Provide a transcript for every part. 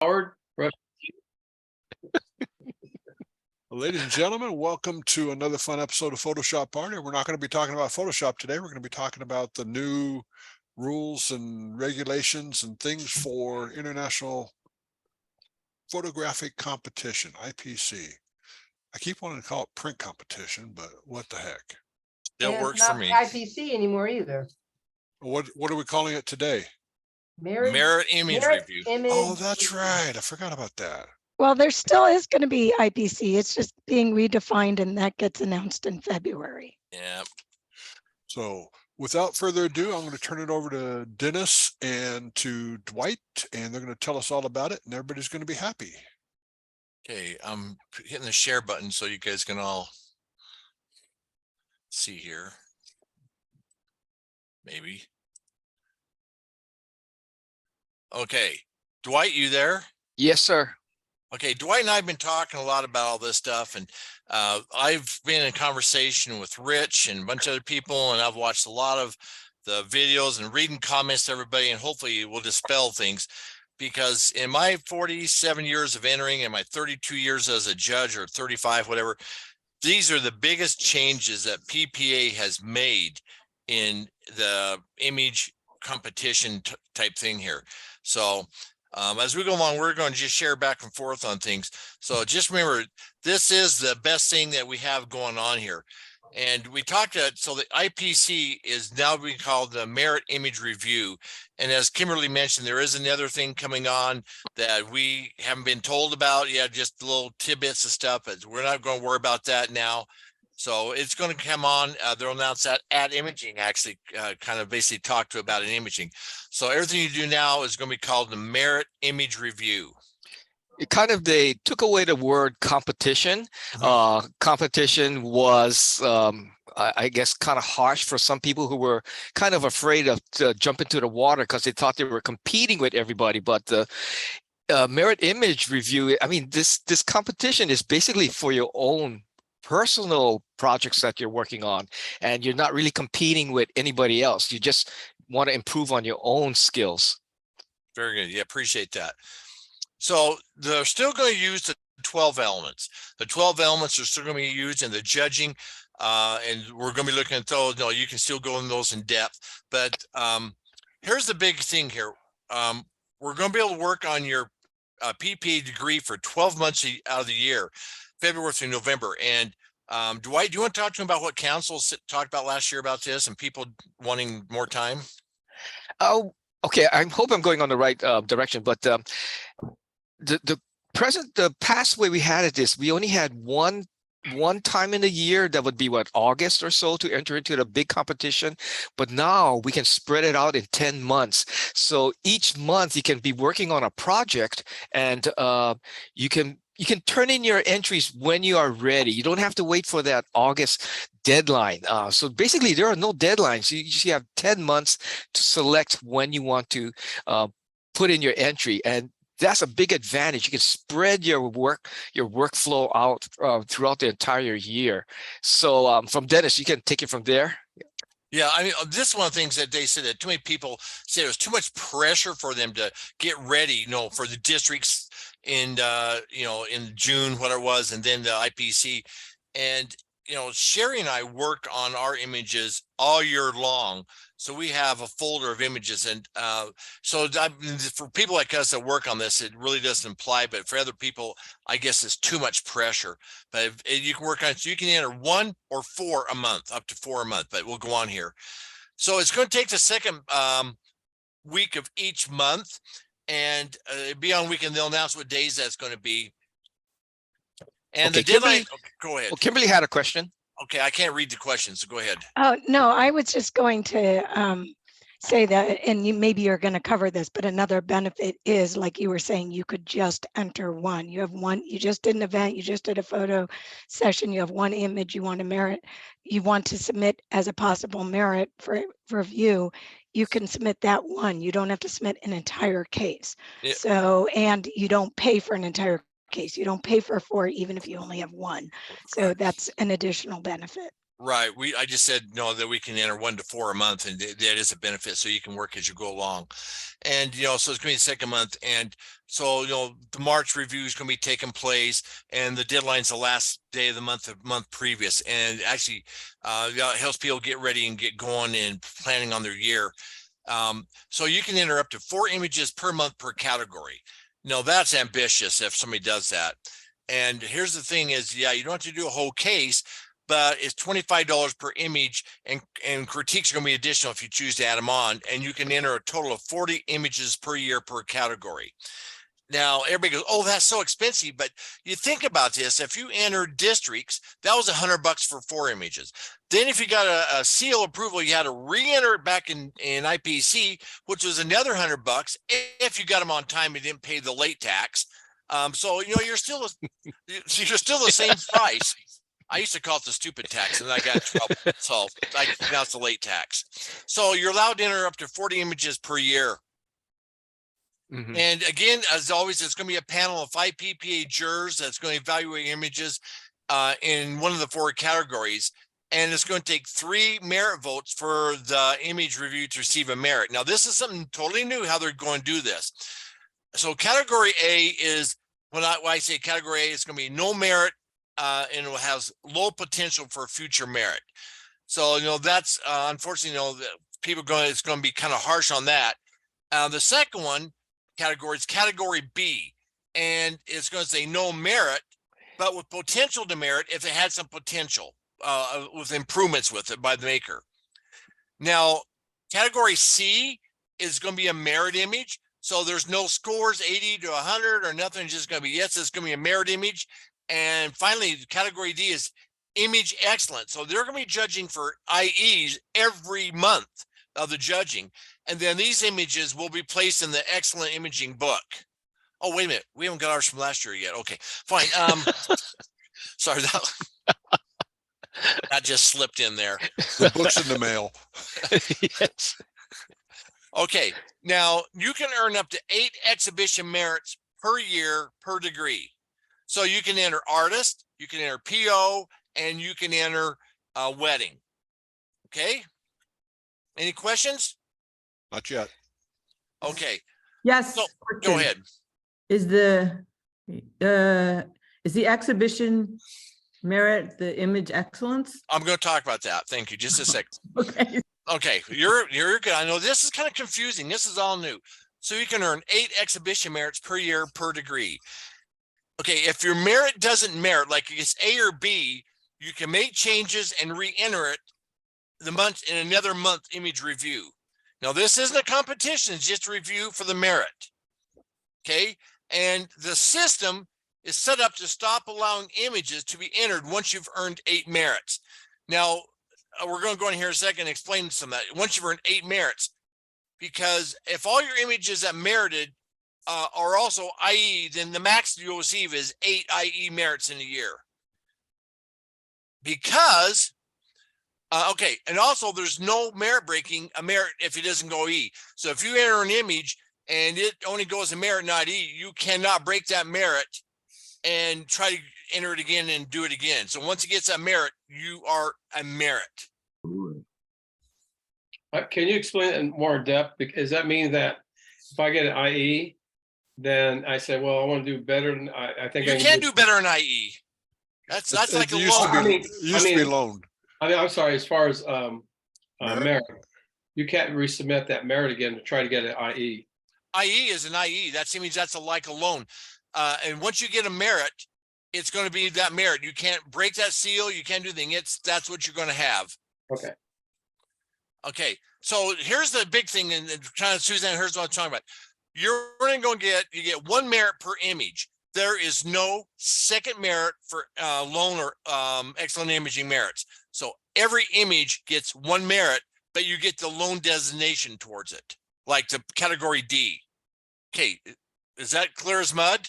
Howard. Well, ladies and gentlemen, welcome to another fun episode of Photoshop Party. We're not going to be talking about Photoshop today. We're going to be talking about the new rules and regulations and things for International Photographic Competition, IPC. I keep wanting to call it print competition, but what the heck? Still And works it's for not me. IPC anymore either. What are we calling it today? Merit image review. Oh, that's right. I forgot about that. Well, there still is going to be IPC. It's just being redefined, and that gets announced in February. Yeah. So without further ado, I'm going to turn it over to Dennis and to Dwight, and they're going to tell us all about it, and everybody's going to be happy. Okay, I'm hitting the share button so you guys can all see here. Maybe. Okay, Dwight, you there? Yes, sir. Okay, Dwight and I have been talking a lot about all this stuff, and I've been in conversation with Rich and a bunch of other people, and I've watched a lot of the videos and reading comments to everybody, and hopefully we'll dispel things. Because in my 47 years of entering and my 32 years as a judge, or 35, whatever, these are the biggest changes that PPA has made in the image competition type thing here. So as we go along, we're going to just share back and forth on things. So just remember, this is the best thing that we have going on here. And we talked about, so the IPC is now being called the Merit Image Review. And as Kimberly mentioned, there is another thing coming on that we haven't been told about yet, just little tidbits of stuff, but we're not going to worry about that now. So it's going to come on. They'll announce that at Imaging, actually kind of basically talk to about an imaging. So everything you do now is going to be called the Merit Image Review. They took away the word competition. Competition was, I guess, kind of harsh for some people who were kind of afraid of to jump into the water because they thought they were competing with everybody. But the Merit Image Review, I mean, this competition is basically for your own personal projects that you're working on, and you're not really competing with anybody else. You just want to improve on your own skills. Very good. Yeah, appreciate that. So they're still going to use the 12 elements. The 12 elements are still going to be used in the judging, and we're going to be looking at those. No, you can still go in those in depth. But here's the big thing here. We're going to be able to work on your PPA degree for 12 months out of the year, February through November. And Dwight, do you want to talk to him about what council talked about last year about this and people wanting more time? Oh, okay. I hope I'm going on the right direction, but the past way we had it is we only had one time in the year. That would be what, August or so, to enter into the big competition. But now we can spread it out in 10 months. So each month you can be working on a project, and you can turn in your entries when you are ready. You don't have to wait for that August deadline. So basically there are no deadlines. You have 10 months to select when you want to put in your entry. And that's a big advantage. You can spread your workflow out throughout the entire year. So from Dennis, you can take it from there. Yeah, I mean, this is one of the things that they said that too many people said it was too much pressure for them to get ready, for the districts in, in June, whatever it was, and then the IPC. And, Sherry and I work on our images all year long. So we have a folder of images. And so for people like us that work on this, it really doesn't apply. But for other people, I guess it's too much pressure. But if you can work on it, so you can enter 1 or 4 a month, up to 4 a month. But we'll go on here. So it's going to take the second week of each month, and be on weekend. They'll announce what days that's going to be. And okay, the deadline. Okay, go ahead. Well, Kimberly had a question. Okay, I can't read the questions, so go ahead. Oh, no, I was just going to say that, and maybe you're going to cover this, but another benefit is, like you were saying, you could just enter one. You have one, you just did an event, you just did a photo session, you have one image you want to submit as a possible merit for review. You can submit that one. You don't have to submit an entire case. Yeah. So, and you don't pay for an entire case. You don't pay for 4 even if you only have 1. So that's an additional benefit. Right. I just said, no, that we can enter 1 to 4 a month, and that is a benefit. So you can work as you go along. And, so it's going to be the second month. And so, the March review is going to be taking place, and the deadline's the last day of the month previous. And actually, helps people get ready and get going and planning on their year. So you can enter up to 4 images per month per category. Now that's ambitious if somebody does that. And here's the thing is, you don't have to do a whole case, but it's $25 per image, and critiques are going to be additional if you choose to add them on, and you can enter a total of 40 images per year per category. Now everybody goes, oh, that's so expensive, but you think about this. If you enter districts, that was $100 for 4 images. Then if you got a seal approval, you had to re-enter it back in IPC, which was another $100 if you got them on time and didn't pay the late tax. So you're still the same price. I used to call it the stupid tax, and I got in trouble. So now it's the late tax. So you're allowed to enter up to 40 images per year. Mhm. And again, as always, it's going to be a panel of 5 PPA jurors that's going to evaluate images in one of the 4 categories. And it's going to take 3 merit votes for the image review to receive a merit. Now, this is something totally new, how they're going to do this. So category A is, when I say category A, it's going to be no merit, and it has low potential for future merit. So, that's unfortunately, it's going to be kind of harsh on that. The second one category is category B, and it's going to say no merit, but with potential to merit if it had some potential with improvements with it by the maker. Now, category C is going to be a merit image. So there's no scores 80 to 100 or nothing. It's just going to be, yes, it's going to be a merit image. And finally, category D is image excellence. So they're going to be judging for IEs every month of the judging. And then these images will be placed in the excellent imaging book. Oh, wait a minute. We haven't got ours from last year yet. Okay, fine. Sorry, that just slipped in there. The book's in the mail. Yes. Okay, now you can earn up to 8 exhibition merits per year per degree. So you can enter artist, you can enter PO, and you can enter wedding. Okay. Any questions? Not yet. Okay, Yes. So, question. go ahead. Is the exhibition merit the image excellence? I'm going to talk about that. Thank you. Just a sec. Okay. Okay, you're good. I know this is kind of confusing. This is all new. So you can earn 8 exhibition merits per year per degree. Okay, if your merit doesn't merit, like it's A or B, you can make changes and re-enter it the month in another month image review. Now, this isn't a competition, it's just a review for the merit. Okay, and the system is set up to stop allowing images to be entered once you've earned 8 merits. Now, we're going to go in here in a second and explain some of that. Once you've earned 8 merits, because if all your images that merited are also IE, then the max you'll receive is 8 IE merits in a year. Because, okay, and also there's no merit breaking a merit if it doesn't go E. So if you enter an image and it only goes a merit, not E, you cannot break that merit and try to enter it again and do it again. So once it gets that merit, you are a merit. Can you explain it in more depth? Does that mean that if I get an IE, then I say, well, I want to do better than I think You I can do better in IE. That's like a used to loan. be, used to be loaned. I mean, I'm sorry, as far as Merit? merit, you can't resubmit that merit again to try to get an IE. IE is an IE. That means that's like a loan. And once you get a merit, it's going to be that merit. You can't break that seal. You can't do anything. That's what you're going to have. Okay. Okay. So here's the big thing. And trying to, Suzanne, here's what I'm talking about. You're going to you get 1 merit per image. There is no second merit for loan or excellent imaging merits. So every image gets 1 merit, but you get the loan designation towards it, like the category D. Okay. Is that clear as mud?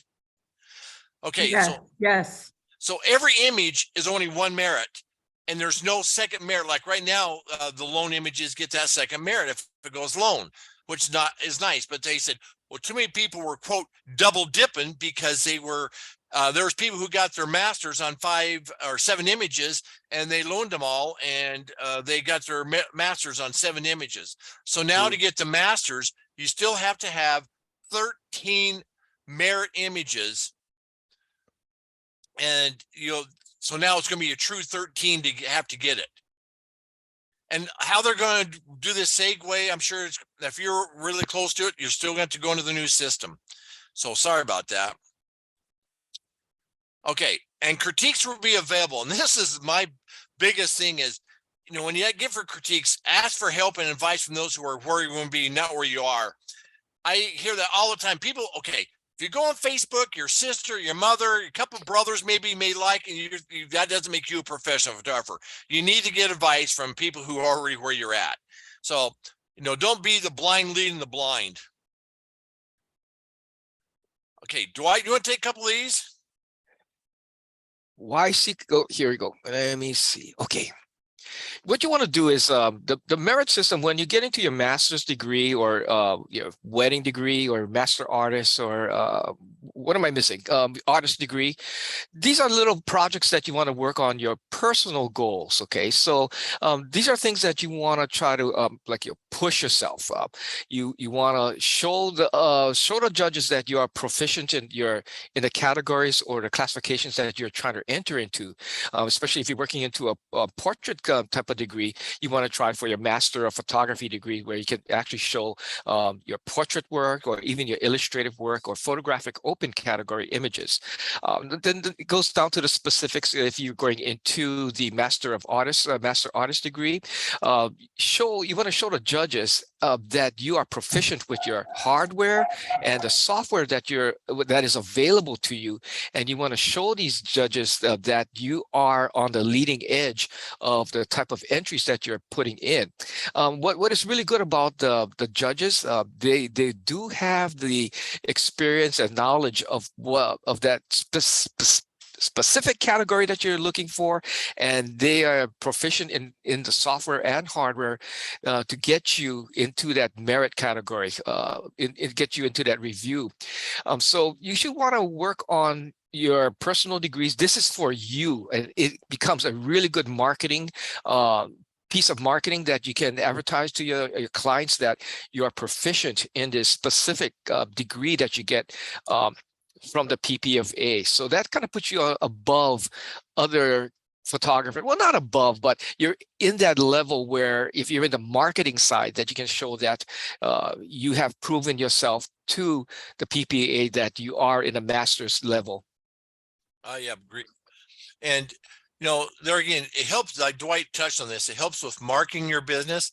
Okay. Yes. Yes. So every image is only 1 merit, and there's no second merit. Like right now, the loan images get that second merit if it goes loan, which is nice. But they said, well, too many people were, quote, double dipping because they were There's people who got their masters on 5 or 7 images, and they loaned them all, and they got their masters on 7 images. So now to get the masters, you still have to have 13 merit images, and so now it's going to be a true 13 to have to get it. And how they're going to do this segue, I'm sure if you're really close to it, you're still going to go into the new system. So sorry about that. Okay, and critiques will be available. And this is my biggest thing is, when you give for critiques, ask for help and advice from those who are where you want to be, not where you are. I hear that all the time. People, okay, if you go on Facebook, your sister, your mother, a couple of brothers maybe may like, and that doesn't make you a professional photographer. You need to get advice from people who are already where you're at. So, don't be the blind leading the blind. Okay, Dwight, you want to take a couple of these? Why seek? Go here. We go. Let me see. Okay. What you want to do is the merit system, when you get into your master's degree or your wedding degree or master artist or what am I missing? Artist degree. These are little projects that you want to work on your personal goals. Okay, so these are things that you want to try to push yourself up. You want to show the judges that you are proficient in the categories or the classifications that you're trying to enter into. Especially if you're working into a portrait type of degree, you want to try for your master of photography degree where you can actually show your portrait work or even your illustrative work or photographic open category images. Then it goes down to the specifics. If you're going into the master artist degree, you want to show the judges that you are proficient with your hardware and the software that is available to you, and you want to show these judges that you are on the leading edge of the type of entries that you're putting in. What is really good about the judges, they do have the experience and knowledge of that specific category that you're looking for, and they are proficient in the software and hardware to get you into that merit category, get you into that review. So you should want to work on your personal degrees. This is for you, and it becomes a really good marketing piece of marketing that you can advertise to your clients that you are proficient in this specific degree that you get from the PPFA. So that kind of puts you above other photographers. Well, not above, but you're in that level where if you're in the marketing side, that you can show that you have proven yourself to the PPA that you are in a master's level. Yeah, great. And there again, it helps, like Dwight touched on this, it helps with marketing your business,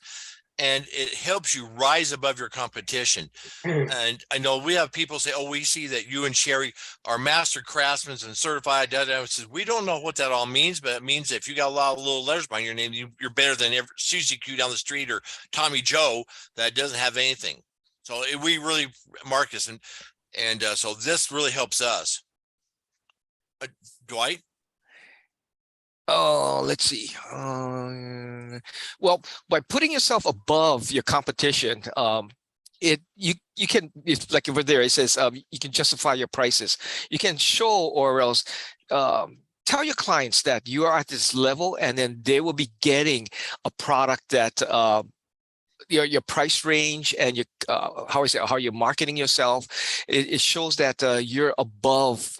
and it helps you rise above your competition. And I know we have people say, oh, we see that you and Sherry are master craftsmen and certified. Says, we don't know what that all means, but it means that if you got a lot of little letters behind your name, you're better than Susie Q down the street or Tommy Joe that doesn't have anything. So we really mark this, and so this really helps us. Dwight? Oh, let's see. Well, by putting yourself above your competition, you can, like over there, it says you can justify your prices. You can show, or else tell your clients that you are at this level, and then they will be getting a product that your price range and your how you're marketing yourself. It shows that you're above.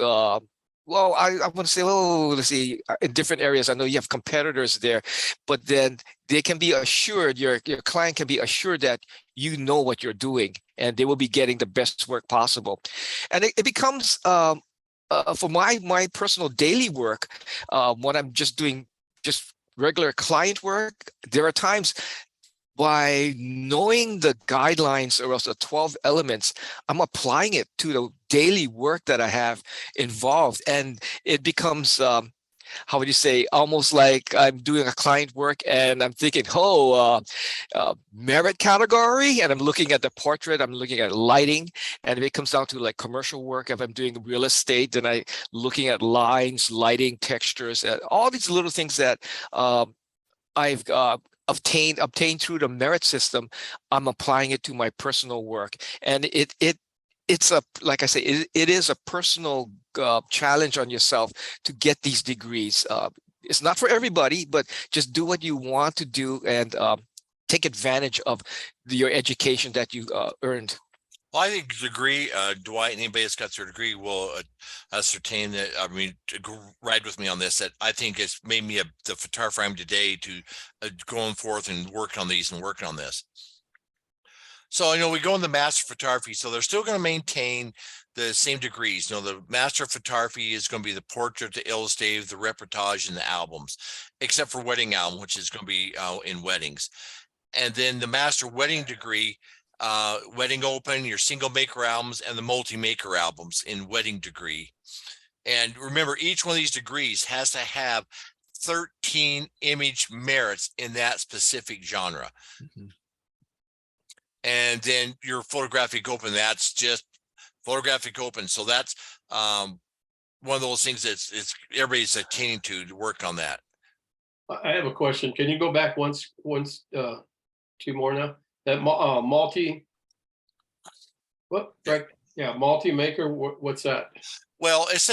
Well, I want to say, let's see, in different areas, I know you have competitors there, but then they can be assured, your client can be assured that you know what you're doing, and they will be getting the best work possible. And it becomes, for my personal daily work, when I'm just doing just regular client work, there are times by knowing the guidelines or else the 12 elements, I'm applying it to the daily work that I have involved. And it becomes, how would you say, almost like I'm doing a client work and I'm thinking, merit category, and I'm looking at the portrait, I'm looking at lighting, and if it comes down to like commercial work, if I'm doing real estate, then I'm looking at lines, lighting, textures, and all these little things that I've obtained through the merit system. I'm applying it to my personal work, and it it's a, like I say, it is a personal challenge on yourself to get these degrees. It's not for everybody, but just do what you want to do and take advantage of your education that you earned. Well, I think degree, Dwight, and anybody that's got their degree will ascertain that, I mean, ride with me on this, that I think it's made me the photographer I'm today to going forth and working on these and working on this. So, we go in the master photography, so they're still going to maintain the same degrees. The master of photography is going to be the portrait, the illustrative, the reportage, and the albums, except for wedding album, which is going to be in weddings. And then the master wedding degree, wedding open, your single maker albums, and the multi-maker albums in wedding degree. And remember, each one of these degrees has to have 13 image merits in that specific genre. Mhm. And then your photographic open, that's just photographic open. So that's one of those things that's everybody's attaining to work on that. I have a question. Can you go back two more now? That multi-maker, what's that? Well, let's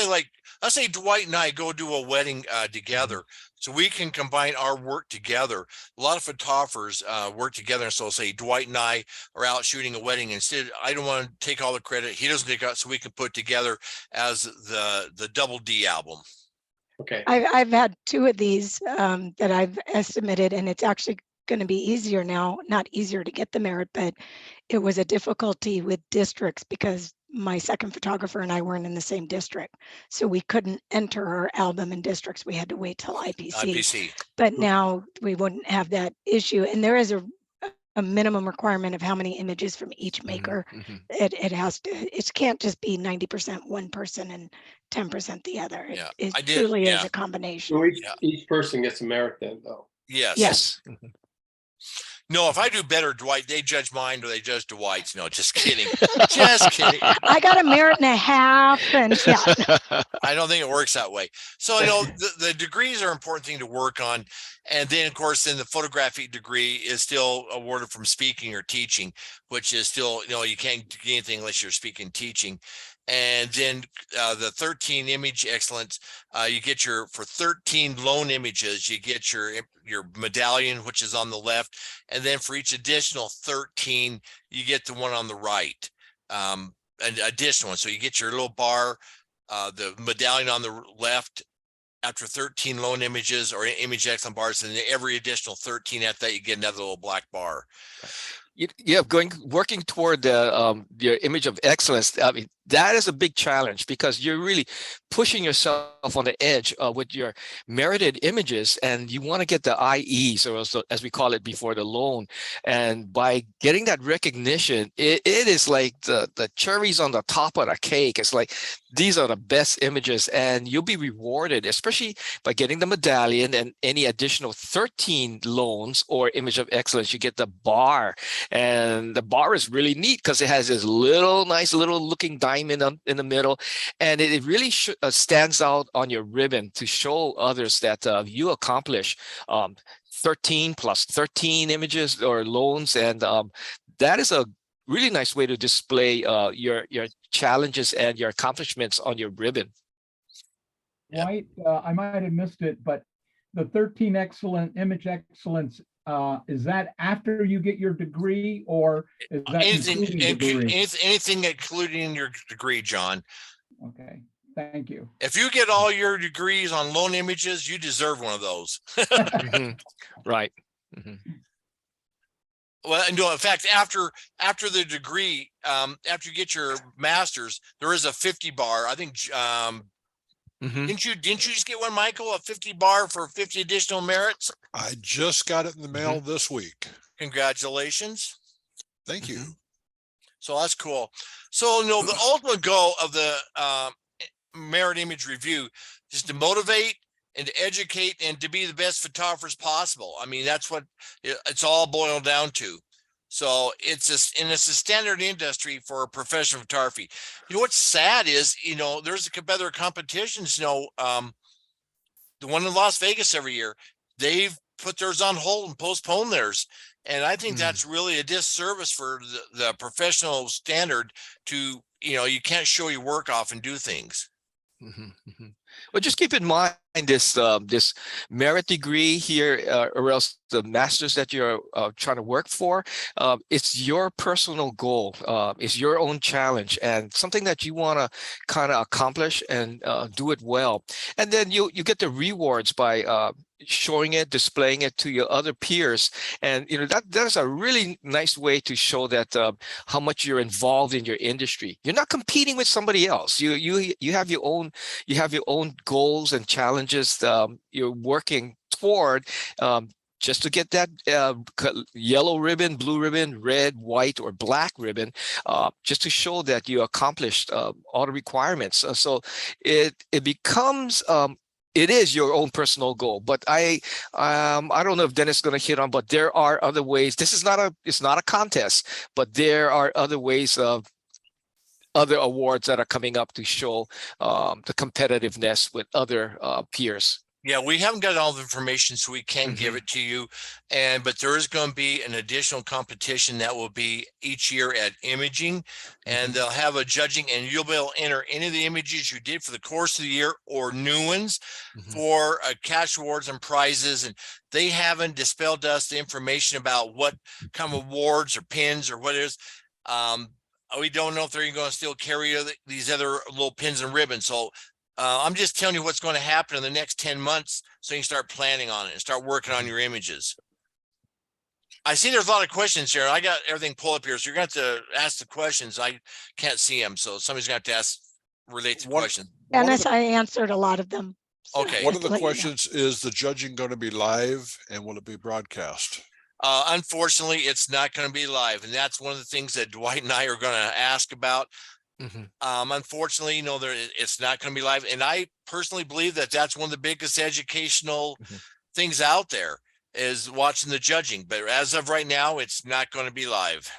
say Dwight and I go do a wedding together, so we can combine our work together. A lot of photographers work together. So say Dwight and I are out shooting a wedding. Instead, I don't want to take all the credit. He doesn't take out, so we can put together as the double D album. Okay. I've had two of these that I've estimated, and it's actually going to be easier now, not easier to get the merit, but it was a difficulty with districts because my second photographer and I weren't in the same district. So we couldn't enter our album in districts. We had to wait till IPC. But now we wouldn't have that issue. And there is a minimum requirement of how many images from each maker. Mhm. It has to, it can't just be 90% one person and 10% the other. Yeah, It I did, truly is yeah. a combination. So each person gets a merit then, though. Yes. Yes. Mhm. No, if I do better, Dwight, they judge mine or they judge Dwight's. No, just kidding. Just kidding. I got a merit and a half, and yeah. I don't think it works that way. So, the degrees are an important thing to work on. And then, of course, then the photographic degree is still awarded from speaking or teaching, which is still, you can't get anything unless you're speaking, teaching. And then the 13 image excellence, you get for 13 lone images, you get your medallion, which is on the left. And then for each additional 13, you get the one on the right, an additional one. So you get your little bar, the medallion on the left after 13 lone images or image excellent bars, and then every additional 13 after that, you get another little black bar. Yeah, working toward your image of excellence. I mean, that is a big challenge because you're really pushing yourself on the edge with your merited images, and you want to get the IEs, or as we call it before, the loan. And by getting that recognition, it is like the cherries on the top of the cake. It's like these are the best images, and you'll be rewarded, especially by getting the medallion and any additional 13 loans or image of excellence. You get the bar. And the bar is really neat because it has this nice little looking diamond in the middle. And it really stands out on your ribbon to show others that you accomplish 13 plus 13 images or loans. And that is a really nice way to display your challenges and your accomplishments on your ribbon. Dwight, I might have missed it, but the 13 image excellence, is that after you get your degree, or is that anything including your degree, John? Okay, thank you. If you get all your degrees on loan images, you deserve one of those. Mhm. Right. Mhm. Well, no, in fact, after the degree, after you get your master's, there is a 50 bar. I think Mhm. didn't you just get one, Michael, a 50 bar for 50 additional merits? I just got it in the mail this week. Congratulations. Thank you. So that's cool. So the ultimate goal of the merit image review is to motivate and to educate and to be the best photographers possible. I mean, that's what it's all boiled down to. So it's a standard industry for professional photography. What's sad is, there's other competitions, the one in Las Vegas every year, they've put theirs on hold and postponed theirs. And I think that's really a disservice for the professional standard to you can't show your work off and do things. Mhm, mhm. Well, just keep in mind this this merit degree here, or else the master's that you're trying to work for. It's your personal goal. It's your own challenge and something that you want to kind of accomplish and do it well. And then you get the rewards by showing it, displaying it to your other peers, and that is a really nice way to show that how much you're involved in your industry. You're not competing with somebody else. You have your own goals and challenges you're working toward, just to get that yellow ribbon, blue ribbon, red, white, or black ribbon, just to show that you accomplished all the requirements. So it becomes it is your own personal goal. But I don't know if Dennis is going to hit on, but there are other ways. It's not a contest, but there are other ways of other awards that are coming up to show the competitiveness with other peers. Yeah, we haven't got all the information, so we can't give it to you. But there is going to be an additional competition that will be each year at Imaging, and they'll have a judging, and you'll be able to enter any of the images you did for the course of the year or new ones for cash awards and prizes. And they haven't dispelled us the information about what kind of awards or pins or what it is. We don't know if they're going to still carry these other little pins and ribbons. So I'm just telling you what's going to happen in the next 10 months, so you can start planning on it and start working on your images. I see there's a lot of questions here. I got everything pulled up here, so you're going to have to ask the questions. I can't see them, so somebody's going to have to relate to questions. Dennis, I answered a lot of them. so Okay. One of just to the let you know. questions is the judging going to be live and will it be broadcast? Unfortunately, it's not going to be live, and that's one of the things that Dwight and I are going to ask about. Unfortunately, it's not going to be live, and I personally believe that that's one of the biggest educational things out there is watching the judging. But as of right now, it's not going to be live.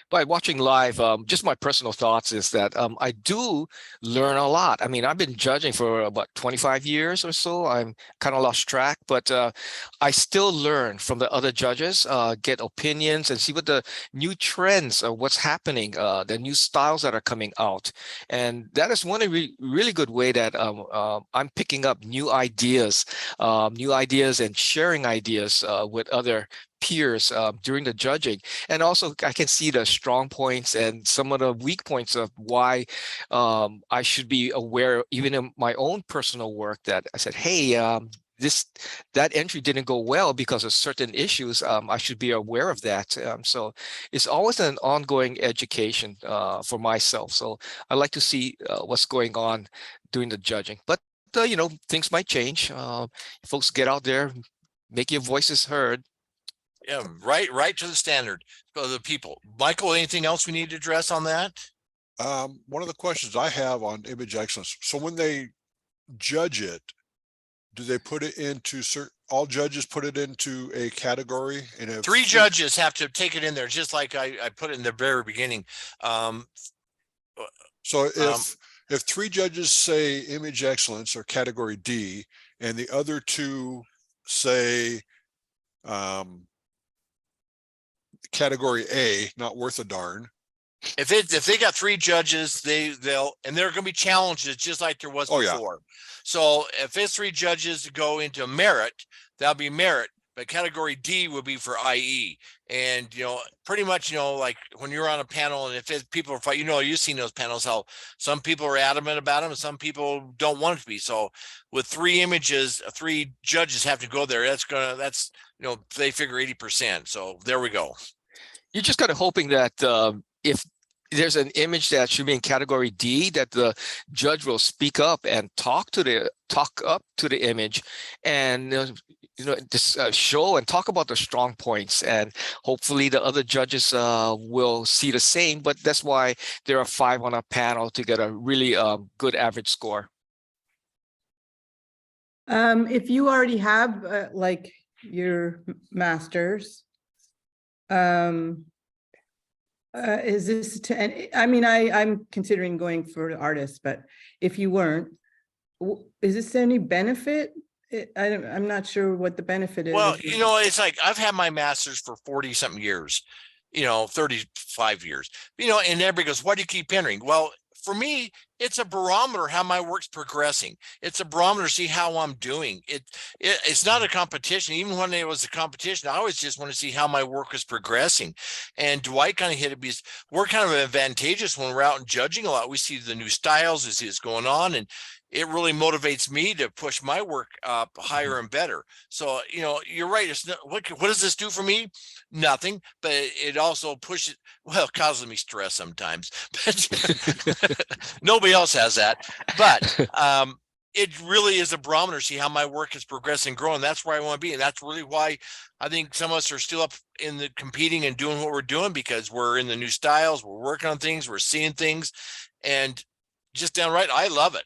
By watching live, just my personal thoughts is that I do learn a lot. I mean, I've been judging for about 25 years or so. I'm kind of lost track, but I still learn from the other judges, get opinions and see what the new trends are, what's happening, the new styles that are coming out. And that is one really good way that I'm picking up new ideas and sharing ideas with other peers during the judging. And also I can see the strong points and some of the weak points of why I should be aware, even in my own personal work, that I said, hey, that entry didn't go well because of certain issues. I should be aware of that. So it's always an ongoing education for myself. So I like to see what's going on during the judging. But things might change. Folks, get out there, make your voices heard. Yeah, right to the standard of the people. Michael, anything else we need to address on that? One of the questions I have on image excellence. So when they judge it, do they put it into all judges put it into a category? And if 3 judges have to take it in there, just like I put it in the very beginning. So if 3 judges say image excellence or category D, and the other 2 say category A, not worth a darn. If they got 3 judges, they'll and there are going to be challenges just like there was before. So if it's 3 judges to go into merit, that'll be merit. But category D would be for IE. And pretty much like when you're on a panel, and if people are fighting, you've seen those panels, how some people are adamant about them and some people don't want it to be. So with 3 images, 3 judges have to go there. That's they figure 80%. So there we go. You're just kind of hoping that if there's an image that should be in category D, that the judge will speak up and talk up to the image, and just show and talk about the strong points, and hopefully the other judges will see the same. But that's why there are 5 on a panel to get a really good average score. If you already have like your masters, is this I'm considering going for artists, but if you weren't, is this any benefit? I'm not sure what the benefit is. Well, it's like I've had my master's for 40 something years. 35 years, and everybody goes, why do you keep entering? Well, for me, it's a barometer how my work's progressing. It's a barometer to see how I'm doing. It's not a competition. Even when it was a competition, I always just want to see how my work is progressing. And Dwight kind of hit it because we're kind of advantageous when we're out and judging a lot. We see the new styles, we see what's going on, and it really motivates me to push my work up higher and better. So, you're right. It's not, what does this do for me? Nothing, but it also pushes, well, causes me stress sometimes, but nobody else has that. But it really is a barometer to see how my work is progressing, growing. That's where I want to be. And that's really why I think some of us are still up in the competing and doing what we're doing, because we're in the new styles, we're working on things, we're seeing things, and just downright, I love it.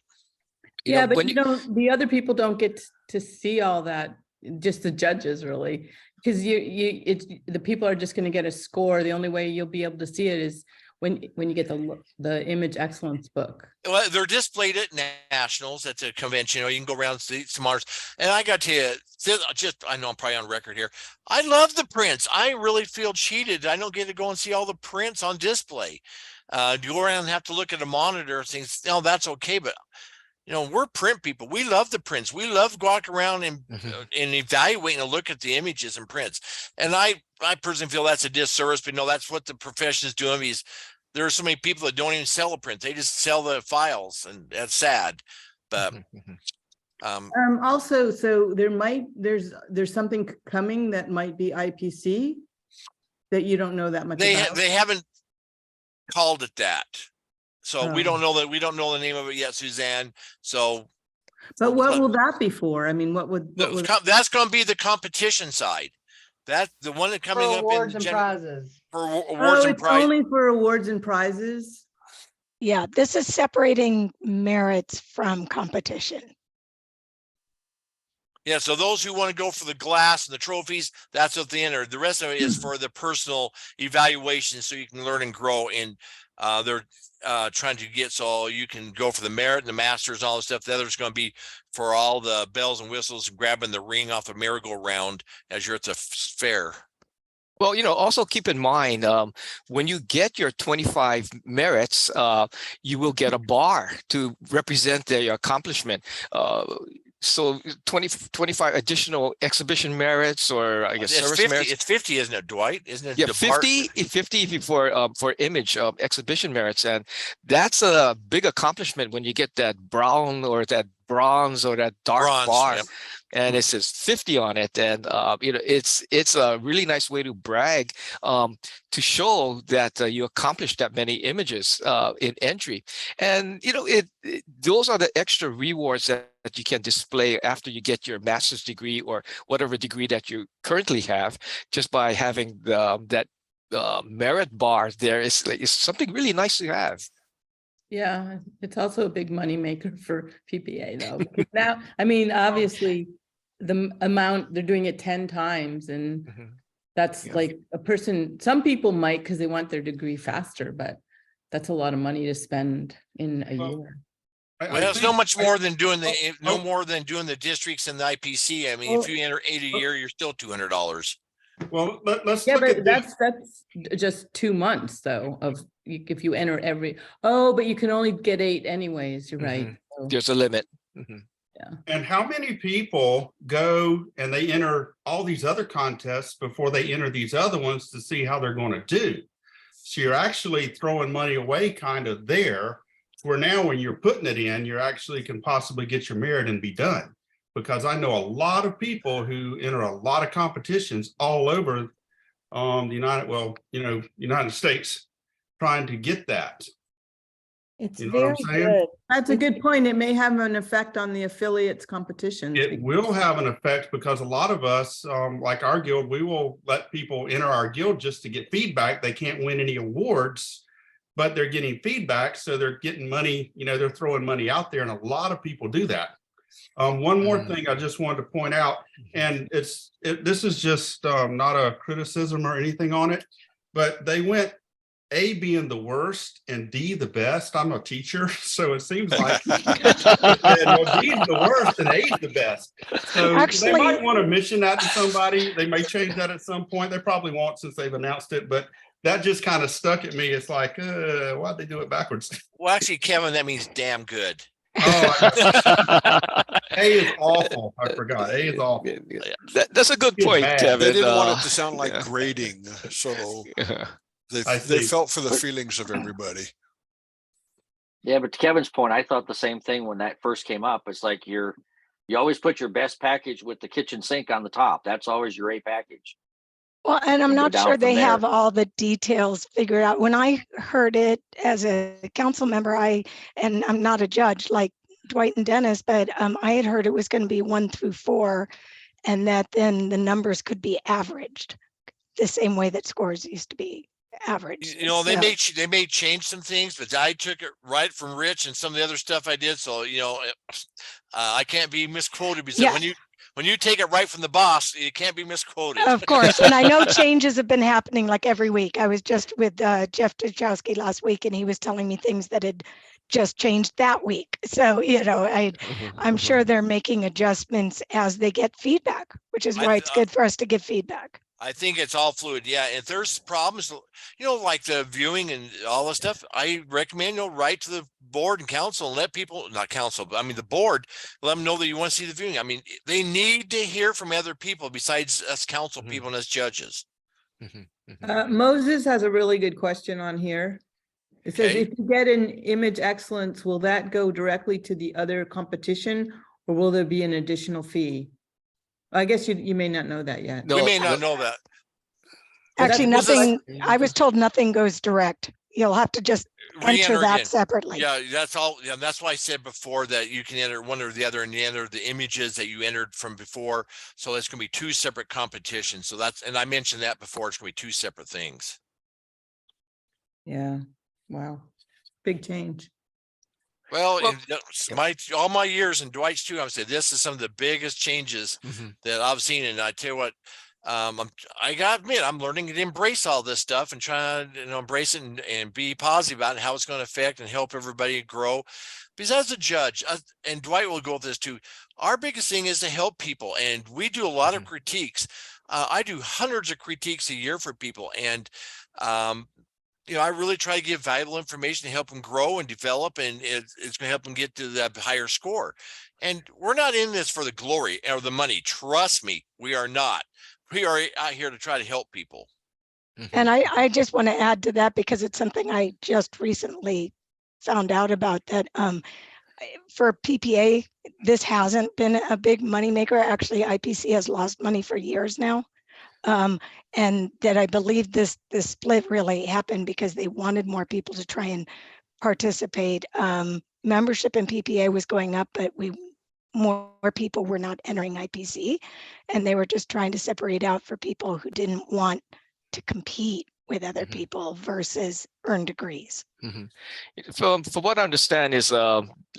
Yeah, but when the other people don't get to see all that, just the judges really, because the people are just going to get a score. The only way you'll be able to see it is when you get the image excellence book. Well, they're displayed at nationals at the convention. You can go around and see some artists. And I got to tell you, I know I'm probably on record here. I love the prints. I really feel cheated. I don't get to go and see all the prints on display. You go around and have to look at a monitor and things. No, that's okay, but we're print people. We love the prints. We love walking around and evaluating and look at the images and prints. And I personally feel that's a disservice, but that's what the profession is doing. Because there are so many people that don't even sell a print. They just sell the files, and that's sad. But also, so there's something coming that might be IPC that you don't know that much about. They haven't called it that. So we don't know the name of it yet, Suzanne. So, but what will that be for? I mean, what would that's going to be the competition side. That's the one that coming up awards in and prizes. For awards and it's prizes. only for awards and prizes. Yeah, this is separating merits from competition. Yeah, so those who want to go for the glass and the trophies, that's what they enter. The rest of it is for the personal evaluation, so you can learn and grow. And they're trying to get so you can go for the merit and the masters and all this stuff. The other is going to be for all the bells and whistles and grabbing the ring off the merry-go-round as you're at the fair. Well, also keep in mind, when you get your 25 merits, you will get a bar to represent your accomplishment. So 25 additional exhibition merits, or I guess It's service 50. merits. It's 50, isn't it, Dwight? Isn't it? Yeah, the 50 for image exhibition merits, and that's a big accomplishment when you get that brown or that bronze or that dark Bronze, bar, yep. and it says 50 on it, and it's a really nice way to brag, to show that you accomplished that many images in entry, and those are the extra rewards that you can display after you get your master's degree or whatever degree that you currently have, just by having that merit bar there is something really nice to have. Yeah, it's also a big money maker for PPA though. Because now, I mean, obviously, the amount they're doing it 10 times, and that's like a person. Some people might because they want their degree faster, but that's a lot of money to spend in a year. Well, it's no much more than doing the districts and the IPC. I mean, if you enter 8 a year, you're still $200. Well, let's Yeah, look but at this. that's just 2 months though if you enter every. Oh, but you can only get 8 anyways. You're right. So, There's a limit. And how many people go and they enter all these other contests before they enter these other ones to see how they're going to do? So you're actually throwing money away kind of there, where now when you're putting it in, you actually can possibly get your merit and be done. Because I know a lot of people who enter a lot of competitions all over the United States trying to get that. It's You know what I'm very saying? good. that's a good point. It may have an effect on the affiliates competitions. It will have an effect because a lot of us, like our guild, we will let people enter our guild just to get feedback. They can't win any awards, but they're getting feedback. So they're getting money, they're throwing money out there. And a lot of people do that. One more thing I just wanted to point out, and this is just not a criticism or anything on it, but they went A being the worst and D the best. I'm a teacher, so it seems like D is the worst and A is the best. So Actually, they might want to mention that to somebody. They may change that at some point. They probably won't since they've announced it, but that just kind of stuck at me. It's like, why'd they do it backwards? Well, actually, Kevin, that means damn good. Oh, A is awful. I forgot. A is awful. That's a good Feel point, bad. Kevin. They didn't want it to sound like yeah. grading, so Yeah. I they see. felt for the feelings of everybody. Yeah, but to Kevin's point, I thought the same thing when that first came up. It's like you always put your best package with the kitchen sink on the top. That's always your A package. Well, and I'm And go not down sure from they there. have all the details figured out. When I heard it as a council member, and I'm not a judge like Dwight and Dennis, but I had heard it was going to be 1 through 4, and that then the numbers could be averaged the same way that scores used to be averaged. You know, they So- may change some things, but I took it right from Rich and some of the other stuff I did. So, you know, I can't be misquoted because Yeah. when you take it right from the boss, it can't be misquoted. Of course, and I know changes have been happening like every week. I was just with Jeff Dachowski last week, and he was telling me things that had just changed that week. So, you know, I'm sure they're making adjustments as they get feedback, which is why it's good for us to get feedback. I think it's all fluid. Yeah. If there's problems, you know, like the viewing and all this stuff, I recommend, you know, write to the board and council and let people, not council, but I mean, the board, let them know that you want to see the viewing. I mean, they need to hear from other people besides us council people and us judges. Moses has a really good question on here. It says, Okay. if you get an image excellence, will that go directly to the other competition, or will there be an additional fee? I guess you may not know that yet. No, We may not know that. But Actually, that's- nothing, I was told nothing goes direct. You'll have to just enter Re-enter that again. separately. Yeah, that's all. Yeah, that's why I said before that you can enter one or the other and enter the images that you entered from before. So it's going to be 2 separate competitions. So and I mentioned that before, it's going to be 2 separate things. Yeah, wow, big change. Well, Well- all my years and Dwight's too, I would say this is some of the biggest changes that I've seen. And I tell you what, I gotta admit, I'm learning to embrace all this stuff and trying to, you know, embrace it and be positive about how it's going to affect and help everybody grow. Because as a judge, and Dwight will go with this too, our biggest thing is to help people. And we do a lot of critiques. I do hundreds of critiques a year for people. And, you know, I really try to give valuable information to help them grow and develop, and it's going to help them get to that higher score. And we're not in this for the glory or the money. Trust me, we are not. We are out here to try to help people. And I just want to add to that because it's something I just recently found out about that for PPA, this hasn't been a big moneymaker. Actually, IPC has lost money for years now. And that I believe this split really happened because they wanted more people to try and participate. Membership in PPA was going up, but more people were not entering IPC, and they were just trying to separate out for people who didn't want to compete with other people versus earn degrees. From what I understand is,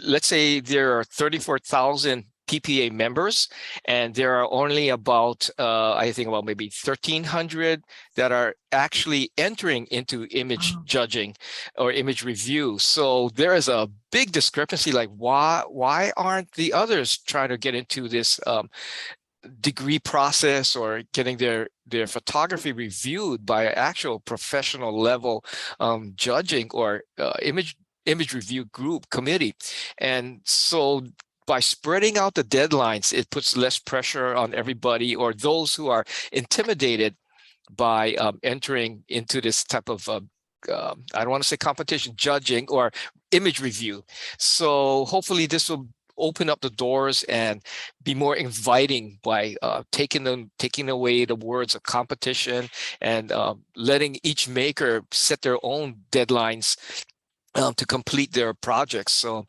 let's say there are 34,000 PPA members, and there are only about, I think about maybe 1,300 that are actually entering into image judging or image review. So there is a big discrepancy. Like, why aren't the others trying to get into this degree process or getting their photography reviewed by actual professional level judging or image review group committee? And so by spreading out the deadlines, it puts less pressure on everybody or those who are intimidated by entering into this type of I don't want to say competition, judging or image review. So hopefully this will open up the doors and be more inviting by taking away the words of competition and letting each maker set their own deadlines to complete their projects. So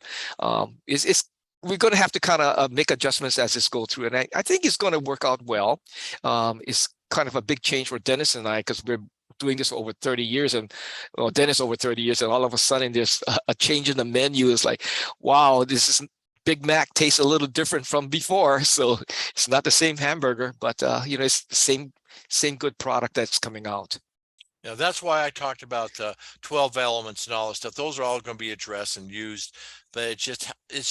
we're going to have to kind of make adjustments as this go through, and I think it's going to work out well. It's kind of a big change for Dennis and I because we're doing this for over 30 years, and Dennis over 30 years, and all of a sudden there's a change in the menu. It's like, wow, this is Big Mac tastes a little different from before. So it's not the same hamburger, but you know, it's the same good product that's coming out. Yeah, that's why I talked about 12 elements and all this stuff. Those are all going to be addressed and used, but it's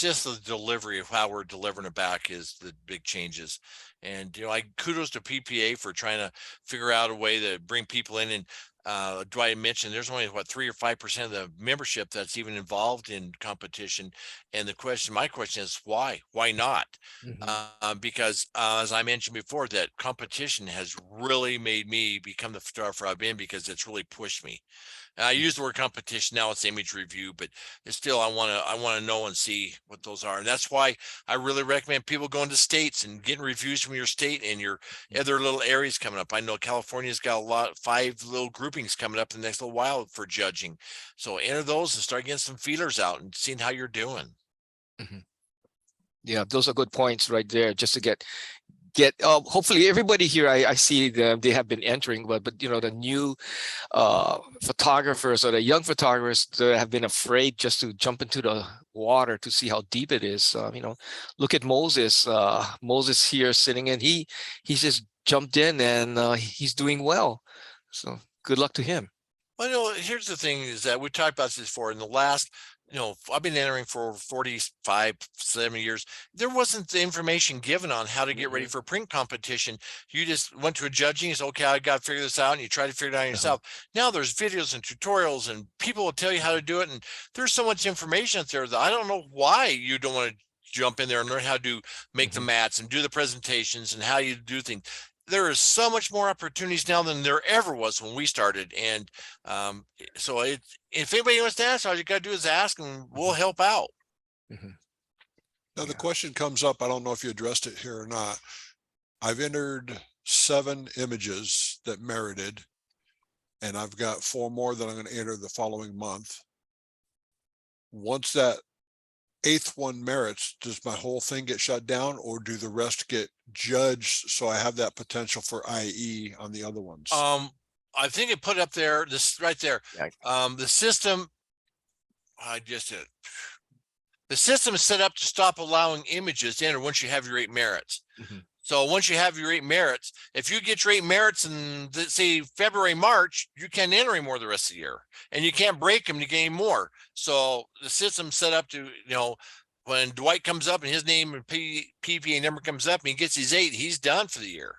just the delivery of how we're delivering it back is the big changes. And, you know, kudos to PPA for trying to figure out a way to bring people in. And Dwight mentioned, there's only what 3 or 5% of the membership that's even involved in competition. And my question is why? Why not? Because as I mentioned before, that competition has really made me become the photographer I've been, because it's really pushed me. And I use the word competition, now it's image review, but it's still, I want to know and see what those are. And that's why I really recommend people going to states and getting reviews from your state and your other little areas coming up. I know California's got 5 little groupings coming up in the next little while for judging. So enter those and start getting some feelers out and seeing how you're doing. Yeah, those are good points right there, just to get hopefully everybody here, I see them, they have been entering, but the new photographers or the young photographers that have been afraid just to jump into the water to see how deep it is. Look at Moses. Moses here sitting in, he just jumped in and he's doing well. So good luck to him. Well, here's the thing, is that we talked about this before. In the last, I've been entering for 45, 70 years. There wasn't the information given on how to get ready for print competition. You just went to a judging, you said, okay, I got to figure this out. And you try to figure it out yourself. Now there's videos and tutorials and people will tell you how to do it. And there's so much information out there that I don't know why you don't want to jump in there and learn how to make the mats and do the presentations and how you do things. There is so much more opportunities now than there ever was when we started. And so if anybody wants to ask, all you got to do is ask and we'll help out. Now the question comes up, I don't know if you addressed it here or not. I've entered 7 images that merited, and I've got 4 more that I'm going to enter the following month. Once that 8th one merits, does my whole thing get shut down, or do the rest get judged so I have that potential for IE on the other ones? I think it put up there, this right there. The system, the system is set up to stop allowing images to enter once you have your 8 merits. So once you have your 8 merits, if you get your 8 merits in, let's say, February, March, you can't enter anymore the rest of the year, and you can't break them to gain more. So the system's set up to, when Dwight comes up and his name and PPA number comes up and he gets his 8, he's done for the year.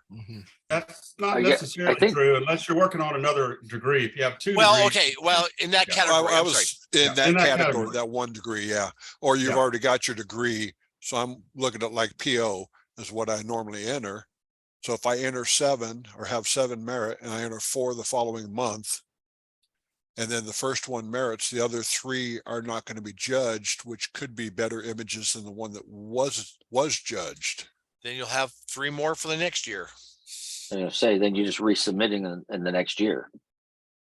That's not necessarily true unless you're working on another degree. If you have 2 degrees. Well, okay. Well, in that category, I was in that category, category. that 1 degree. Yeah. Or you've already got your degree. So I'm looking at like PO is what I normally enter. So if I enter 7 or have 7 merit and I enter 4 the following month, and then the first one merits, the other 3 are not going to be judged, which could be better images than the one that was judged. Then you'll have 3 more for the next year. Then you're just resubmitting in the next year.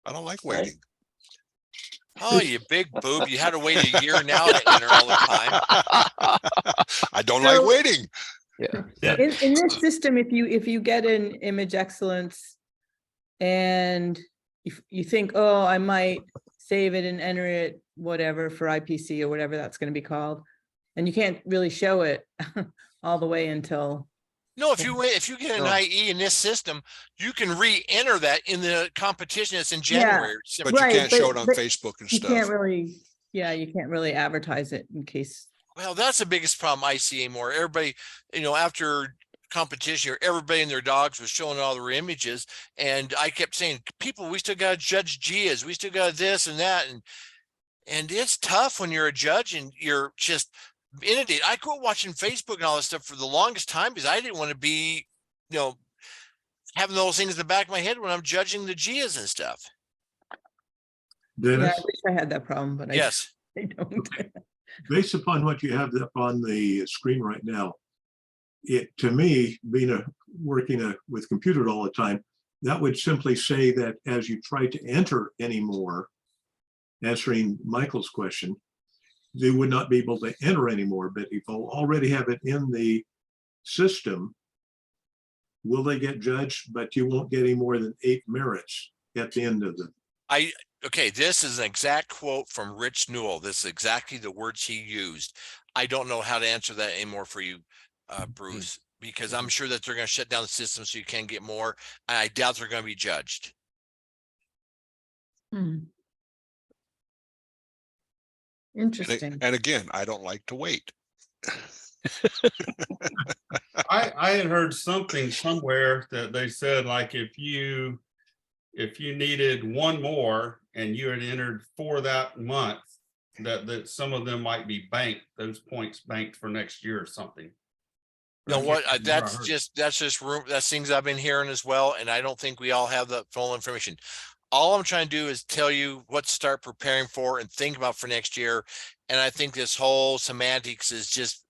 I don't like waiting. Oh, you big boob. You had to wait a year now to enter all the time. I don't like waiting. In this system, if you get an image excellence and you think, oh, I might save it and enter it, whatever, for IPC or whatever that's going to be called, and you can't really show it all the way until. No, if you get an IE in this system, you can re-enter that in the competition that's in January. But you can't show it on Facebook and stuff. You can't really advertise it in case. Well, that's the biggest problem I see anymore. Everybody, after competition, everybody and their dogs was showing all their images, and I kept saying, people, we still got to judge GIAs, we still got this and that, and it's tough when you're a judge and you're just inundated. I quit watching Facebook and all this stuff for the longest time because I didn't want to be, having those things in the back of my head when I'm judging the GIAs and stuff. Dennis? Yeah, I wish I had that problem, but I don't. Based upon what you have up on the screen right now, it, to me, being working with computers all the time, that would simply say that as you try to enter anymore, answering Michael's question, they would not be able to enter anymore. But if they'll already have it in the system, will they get judged? But you won't get any more than 8 merits at the end of them. Okay, this is an exact quote from Rich Newell. This is exactly the words he used. I don't know how to answer that anymore for you, Bruce, because I'm sure that they're going to shut down the system so you can get more. I doubt they're going to be judged. Interesting. And again, I don't like to wait. I had heard something somewhere that they said, like, if you if you needed one more and you had entered for that month, that some of them might be banked, those points banked for next year or something. You know I what, can't remember where I that's heard. just room, that's things I've been hearing as well, and I don't think we all have the full information. All I'm trying to do is tell you what to start preparing for and think about for next year. And I think this whole semantics is just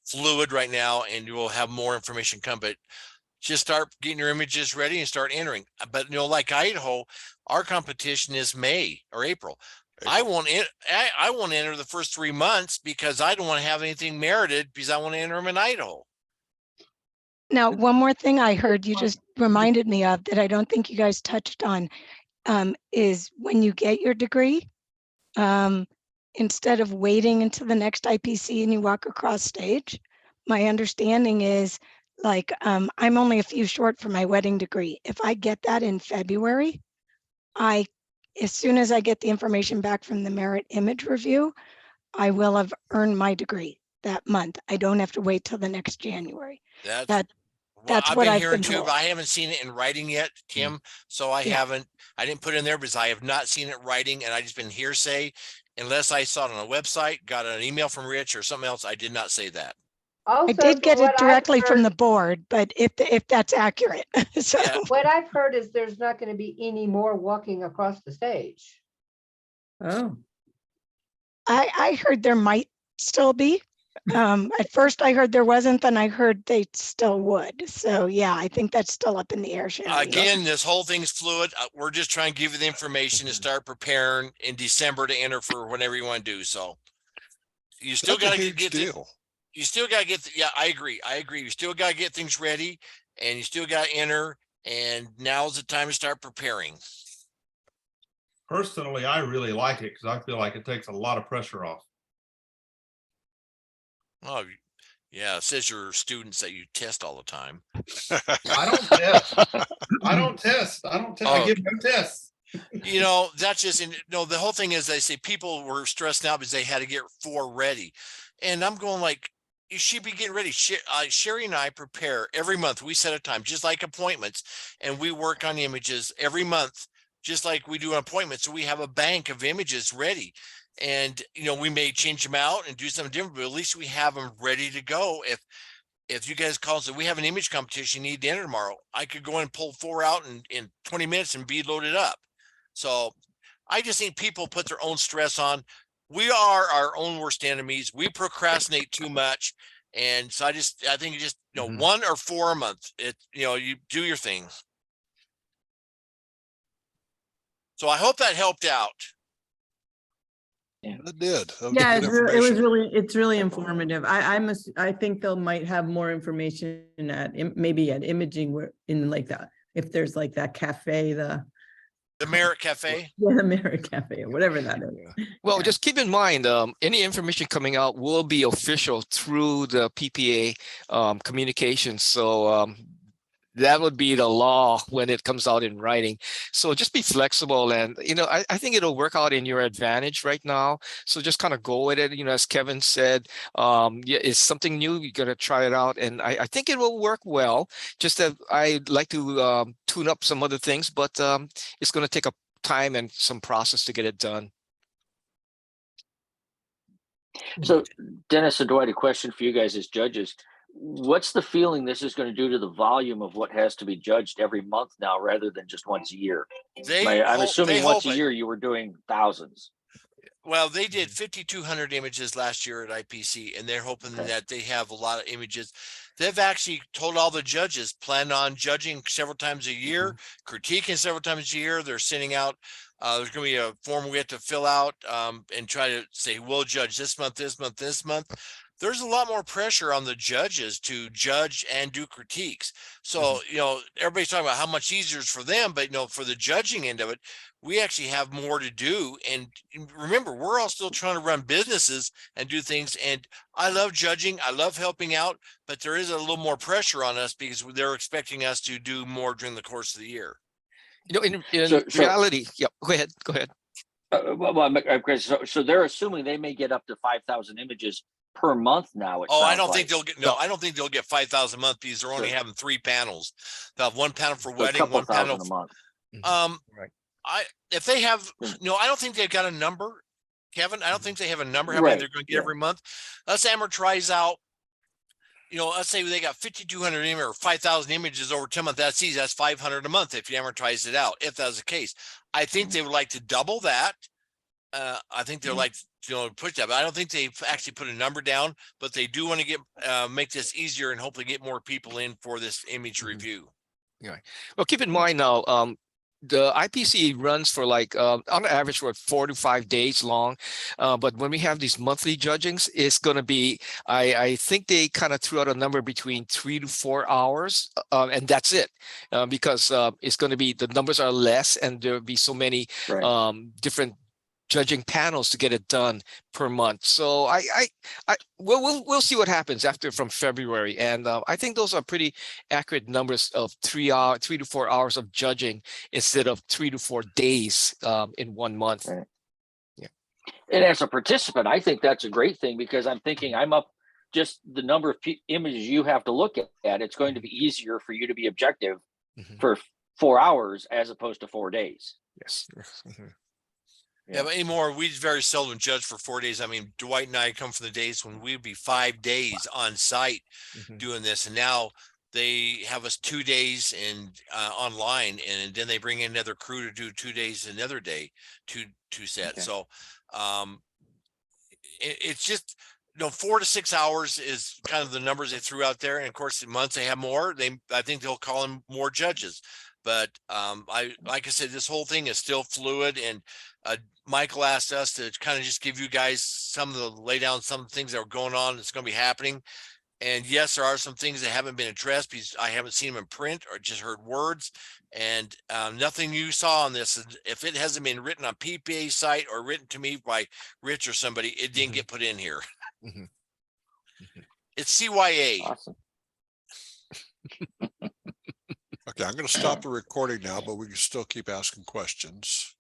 fluid right now, and you will have more information come, but just start getting your images ready and start entering. But like Idaho, our competition is May or April. I won't enter the first 3 months because I don't want to have anything merited because I want to enter them in Idaho. Now, one more thing I heard you just reminded me of that I don't think you guys touched on is when you get your degree, instead of waiting until the next IPC and you walk across stage, my understanding is like, I'm only a few short for my wedding degree. If I get that in February, as soon as I get the information back from the Merit Image Review, I will have earned my degree that month. I don't have to wait till the next January. That's I've what been I've hearing been too, told. but I haven't seen it in writing yet, Kim. So I didn't put it in there because I have not seen it writing, and I just been hearsay. Unless I saw it on a website, got an email from Rich or something else, I did not say that. I did get it directly from the board, but if that's accurate. So Yeah. What I've heard is there's not going to be any more walking across the stage. Oh, I heard there might still be. At first I heard there wasn't, then I heard they still would. So yeah, I think that's still up in the air, Sharon. Again, this whole thing's fluid. We're just trying to give you the information to start preparing in December to enter for whenever you want to do. So you still That's a got to huge get deal. you still got to get, yeah, I agree. You still got to get things ready, and you still got to enter. And now's the time to start preparing. Personally, I really like it because I feel like it takes a lot of pressure off. Oh, yeah. It says your students that you test all the time. I don't test. I don't test. I give no tests. That's just, the whole thing is they say people were stressed out because they had to get 4 ready. And I'm going like, you should be getting ready. Sherry and I prepare every month. We set a time, just like appointments, and we work on images every month, just like we do an appointment. So we have a bank of images ready. And, we may change them out and do something different, but at least we have them ready to go. If you guys call and say, we have an image competition, you need to enter tomorrow, I could go and pull 4 out in 20 minutes and be loaded up. So I just think people put their own stress on. We are our own worst enemies. We procrastinate too much. And so I think you just, 1 or 4 a month, you do your thing. So I hope that helped out. It did. That yeah, good information. it's really informative. I think they'll might have more information maybe at imaging in like that, if there's like that cafe, the Merit Cafe. Yeah, the Merit Cafe or whatever that is. Well, just keep in mind, any information coming out will be official through the PPA communications. So that would be the law when it comes out in writing. So just be flexible, and I think it'll work out in your advantage right now. So just kind of go with it. As Kevin said, it's something new. You got to try it out, and I think it will work well. Just that I'd like to tune up some other things, but it's going to take a time and some process to get it done. So Dennis and Dwight, a question for you guys as judges. What's the feeling this is going to do to the volume of what has to be judged every month now, rather than just once a year? I'm assuming once a year you were doing thousands. Well, they did 5,200 images last year at IPC, and they're hoping that they have a lot of images. They've actually told all the judges, plan on judging several times a year, critiquing several times a year. They're sending out, there's going to be a form we have to fill out and try to say, we'll judge this month, this month, this month. There's a lot more pressure on the judges to judge and do critiques. So, everybody's talking about how much easier it is for them, but for the judging end of it, we actually have more to do. And remember, we're all still trying to run businesses and do things. And I love judging. I love helping out, but there is a little more pressure on us because they're expecting us to do more during the course of the year. In reality, yeah, go ahead. So they're assuming they may get up to 5,000 images per month now. I don't think they'll get, I don't think they'll get 5,000 a month because they're only having 3 panels. They'll have 1 panel for wedding, 1 panel. A month. Right. If they have, no, I don't think they've got a number, Kevin. I don't think they have a number, how many Right, they're going to get yeah. every month. Let's amortize out, let's say they got 5,200 images or 5,000 images over 10 months. That's easy. That's 500 a month if you amortize it out, if that's the case. I think they would like to double that. I think they're like, push that, but I don't think they've actually put a number down, but they do want to get, make this easier and hopefully get more people in for this image review. Well, keep in mind now, the IPC runs for like on average we're 4 to 5 days long, but when we have these monthly judgings, it's going to be I think they kind of threw out a number between 3 to 4 hours, and that's it, because it's going to be, the numbers are less and there'll be so many different judging panels to get it done per month. So we'll see what happens from February, and I think those are pretty accurate numbers of 3 to 4 hours of judging instead of 3 to 4 days in 1 month. Right. Yeah. And as a participant, I think that's a great thing, because I'm thinking I'm up just the number of images you have to look at. It's going to be easier for you to be objective for 4 hours as opposed to 4 days. Yes. Yeah, but anymore, we very seldom judge for 4 days. I mean, Dwight and I come from the days when we'd be 5 days on site doing this, and now they have us 2 days and online, and then they bring in another crew to do 2 days another day, two sets. So it's just 4 to 6 hours is kind of the numbers they threw out there, and of course, in months they have more. I think they'll call in more judges. But like I said, this whole thing is still fluid, and Michael asked us to kind of just give you guys lay down some things that are going on that's going to be happening. And yes, there are some things that haven't been addressed because I haven't seen them in print or just heard words, and nothing you saw on this. If it hasn't been written on PPA site or written to me by Rich or somebody, it didn't get put in here. It's CYA. Awesome. Okay, I'm going to stop the recording now, but we can still keep asking questions.